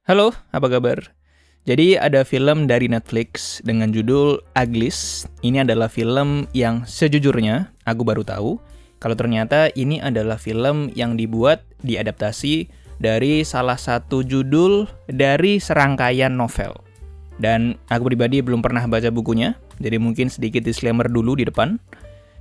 Halo, apa kabar? Jadi ada film dari Netflix dengan judul Uglies. Ini adalah film yang sejujurnya aku baru tahu kalau ternyata ini adalah film yang diadaptasi dari salah satu judul dari serangkaian novel. Dan aku pribadi belum pernah baca bukunya, jadi mungkin sedikit disclaimer dulu di depan.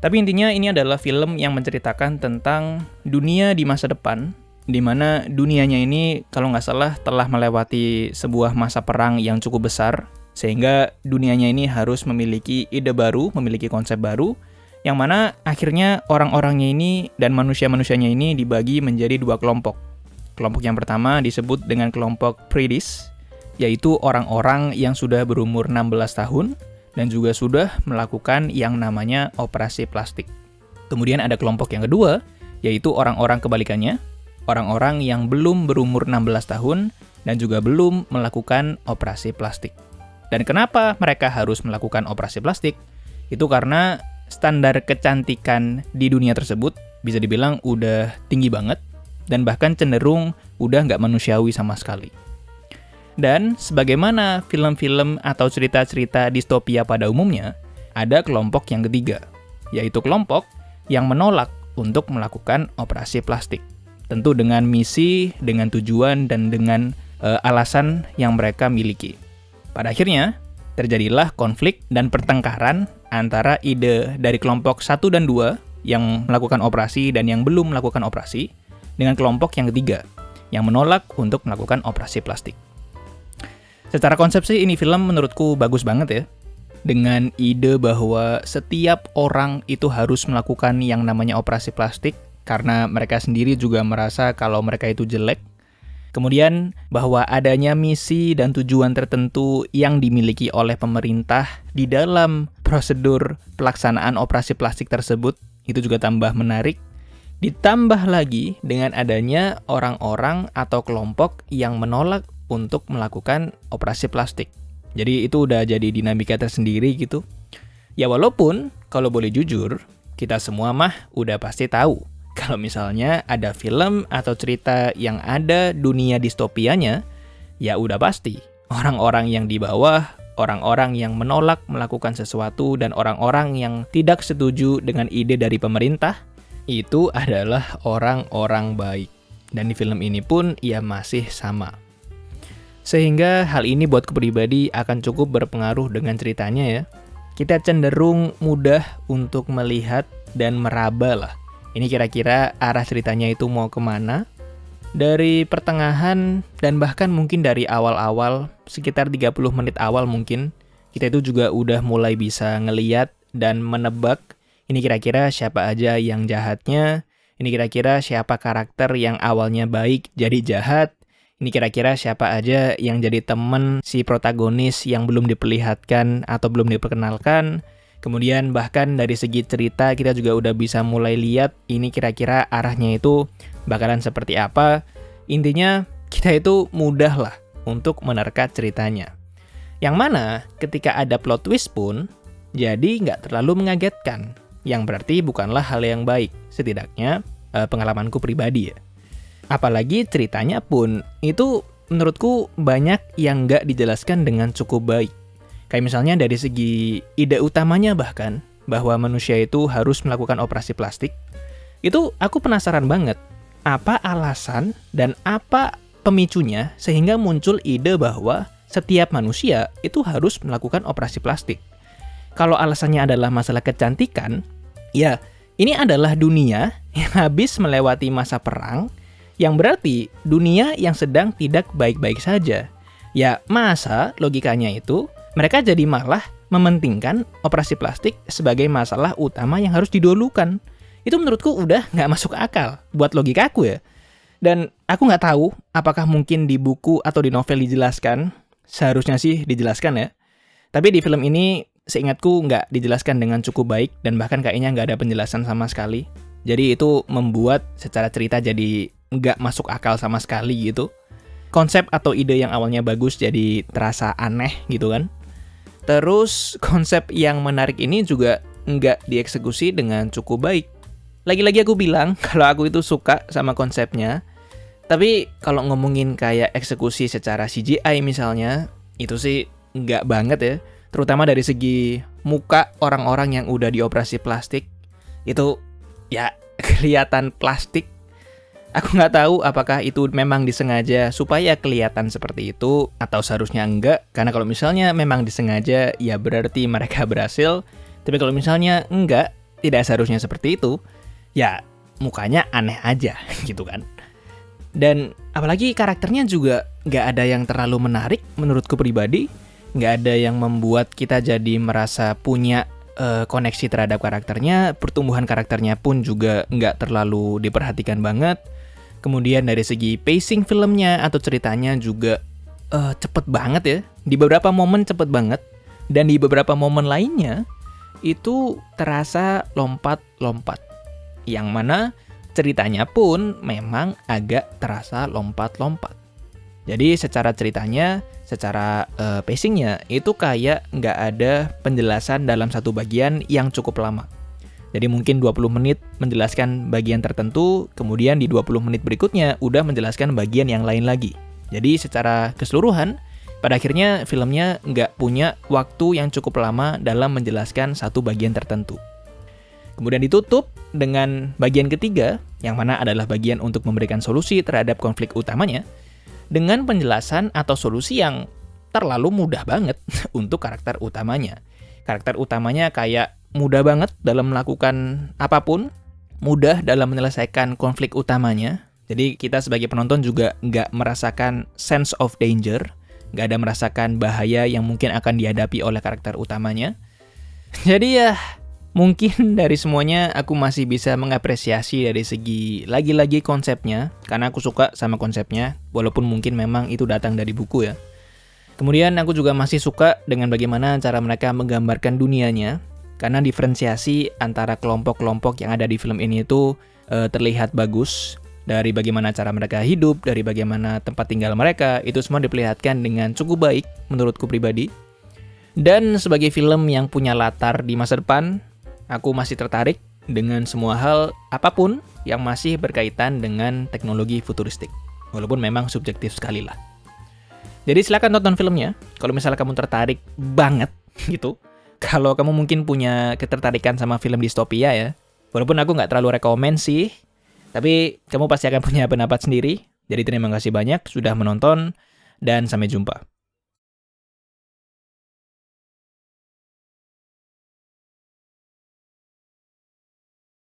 Tapi intinya ini adalah film yang menceritakan tentang dunia di masa depan, di mana dunianya ini kalau nggak salah telah melewati sebuah masa perang yang cukup besar, sehingga dunianya ini harus memiliki ide baru, memiliki konsep baru, yang mana akhirnya orang-orangnya ini dan manusia-manusianya ini dibagi menjadi dua kelompok. Kelompok yang pertama disebut dengan kelompok Predis, yaitu orang-orang yang sudah berumur 16 tahun dan juga sudah melakukan yang namanya operasi plastik. Kemudian ada kelompok yang kedua, yaitu orang-orang kebalikannya, orang-orang yang belum berumur 16 tahun dan juga belum melakukan operasi plastik. Dan kenapa mereka harus melakukan operasi plastik? Itu karena standar kecantikan di dunia tersebut bisa dibilang udah tinggi banget dan bahkan cenderung udah nggak manusiawi sama sekali. Dan sebagaimana film-film atau cerita-cerita distopia pada umumnya, ada kelompok yang ketiga, yaitu kelompok yang menolak untuk melakukan operasi plastik. Tentu dengan misi, dengan tujuan, dan dengan alasan yang mereka miliki. Pada akhirnya, terjadilah konflik dan pertengkaran antara ide dari kelompok 1 dan 2 yang melakukan operasi dan yang belum melakukan operasi, dengan kelompok yang ketiga, yang menolak untuk melakukan operasi plastik. Secara konsep sih ini film menurutku bagus banget ya. Dengan ide bahwa setiap orang itu harus melakukan yang namanya operasi plastik, karena mereka sendiri juga merasa kalau mereka itu jelek. Kemudian bahwa adanya misi dan tujuan tertentu yang dimiliki oleh pemerintah di dalam prosedur pelaksanaan operasi plastik tersebut, itu juga tambah menarik. Ditambah lagi dengan adanya orang-orang atau kelompok yang menolak untuk melakukan operasi plastik. Jadi itu udah jadi dinamika tersendiri gitu. Ya walaupun, kalau boleh jujur, kita semua mah udah pasti tahu kalau misalnya ada film atau cerita yang ada dunia distopianya, ya udah pasti orang-orang yang di bawah, orang-orang yang menolak melakukan sesuatu, dan orang-orang yang tidak setuju dengan ide dari pemerintah, itu adalah orang-orang baik. Dan di film ini pun ia masih sama. Sehingga hal ini buatku pribadi akan cukup berpengaruh dengan ceritanya ya. Kita cenderung mudah untuk melihat dan meraba lah. Ini kira-kira arah ceritanya itu mau kemana? Dari pertengahan dan bahkan mungkin dari awal-awal, sekitar 30 menit awal mungkin, kita itu juga udah mulai bisa ngeliat dan menebak ini kira-kira siapa aja yang jahatnya, ini kira-kira siapa karakter yang awalnya baik jadi jahat, ini kira-kira siapa aja yang jadi temen si protagonis yang belum diperlihatkan atau belum diperkenalkan. Kemudian bahkan dari segi cerita kita juga udah bisa mulai lihat ini kira-kira arahnya itu bakalan seperti apa. Intinya kita itu mudah lah untuk menerka ceritanya. Yang mana ketika ada plot twist pun jadi nggak terlalu mengagetkan. Yang berarti bukanlah hal yang baik. Setidaknya pengalamanku pribadi ya. Apalagi ceritanya pun itu menurutku banyak yang nggak dijelaskan dengan cukup baik. Kayak misalnya dari segi ide utamanya bahkan, bahwa manusia itu harus melakukan operasi plastik. Itu aku penasaran banget, apa alasan dan apa pemicunya sehingga muncul ide bahwa setiap manusia itu harus melakukan operasi plastik. Kalau alasannya adalah masalah kecantikan, ya ini adalah dunia yang habis melewati masa perang, yang berarti dunia yang sedang tidak baik-baik saja. Ya masa logikanya itu mereka jadi malah mementingkan operasi plastik sebagai masalah utama yang harus didahulukan. Itu menurutku udah nggak masuk akal buat logika aku ya. Dan aku nggak tahu apakah mungkin di buku atau di novel dijelaskan. Seharusnya sih dijelaskan ya. Tapi di film ini seingatku nggak dijelaskan dengan cukup baik dan bahkan kayaknya nggak ada penjelasan sama sekali. Jadi itu membuat secara cerita jadi nggak masuk akal sama sekali gitu. Konsep atau ide yang awalnya bagus jadi terasa aneh gitu kan. Terus konsep yang menarik ini juga nggak dieksekusi dengan cukup baik. Lagi-lagi aku bilang kalau aku itu suka sama konsepnya, Tapi kalau ngomongin kayak eksekusi secara CGI misalnya, itu sih nggak banget ya. Terutama dari segi muka orang-orang yang udah dioperasi plastik, itu ya kelihatan plastik. Aku nggak tahu apakah itu memang disengaja supaya kelihatan seperti itu, atau seharusnya enggak. Karena kalau misalnya memang disengaja, ya berarti mereka berhasil. Tapi kalau misalnya enggak, tidak seharusnya seperti itu, ya mukanya aneh aja gitu kan. Dan apalagi karakternya juga nggak ada yang terlalu menarik menurutku pribadi. Nggak ada yang membuat kita jadi merasa punya koneksi terhadap karakternya. Pertumbuhan karakternya pun juga nggak terlalu diperhatikan banget. Kemudian dari segi pacing filmnya atau ceritanya juga cepet banget ya. Di beberapa momen cepet banget. Dan di beberapa momen lainnya itu terasa lompat-lompat. Yang mana ceritanya pun memang agak terasa lompat-lompat. Jadi secara ceritanya, secara pacingnya, itu kayak nggak ada penjelasan dalam satu bagian yang cukup lama. Jadi mungkin 20 menit menjelaskan bagian tertentu, kemudian di 20 menit berikutnya udah menjelaskan bagian yang lain lagi. Jadi secara keseluruhan, pada akhirnya filmnya nggak punya waktu yang cukup lama dalam menjelaskan satu bagian tertentu. Kemudian ditutup dengan bagian ketiga, yang mana adalah bagian untuk memberikan solusi terhadap konflik utamanya, dengan penjelasan atau solusi yang terlalu mudah banget untuk karakter utamanya. Karakter utamanya kayak mudah banget dalam melakukan apapun, mudah dalam menyelesaikan konflik utamanya. Jadi kita sebagai penonton juga nggak merasakan sense of danger, nggak ada merasakan bahaya yang mungkin akan dihadapi oleh karakter utamanya. Jadi ya, mungkin dari semuanya aku masih bisa mengapresiasi dari segi lagi-lagi konsepnya, karena aku suka sama konsepnya, walaupun mungkin memang itu datang dari buku ya. Kemudian aku juga masih suka dengan bagaimana cara mereka menggambarkan dunianya, karena diferensiasi antara kelompok-kelompok yang ada di film ini itu terlihat bagus. Dari bagaimana cara mereka hidup, dari bagaimana tempat tinggal mereka, itu semua diperlihatkan dengan cukup baik menurutku pribadi. Dan sebagai film yang punya latar di masa depan, aku masih tertarik dengan semua hal apapun yang masih berkaitan dengan teknologi futuristik. Walaupun memang subjektif sekali lah. Jadi silakan tonton filmnya, kalau misalnya kamu tertarik banget gitu. Kalau kamu mungkin punya ketertarikan sama film distopia ya. Walaupun aku nggak terlalu rekomen sih, tapi kamu pasti akan punya pendapat sendiri. Jadi terima kasih banyak sudah menonton, dan sampai jumpa.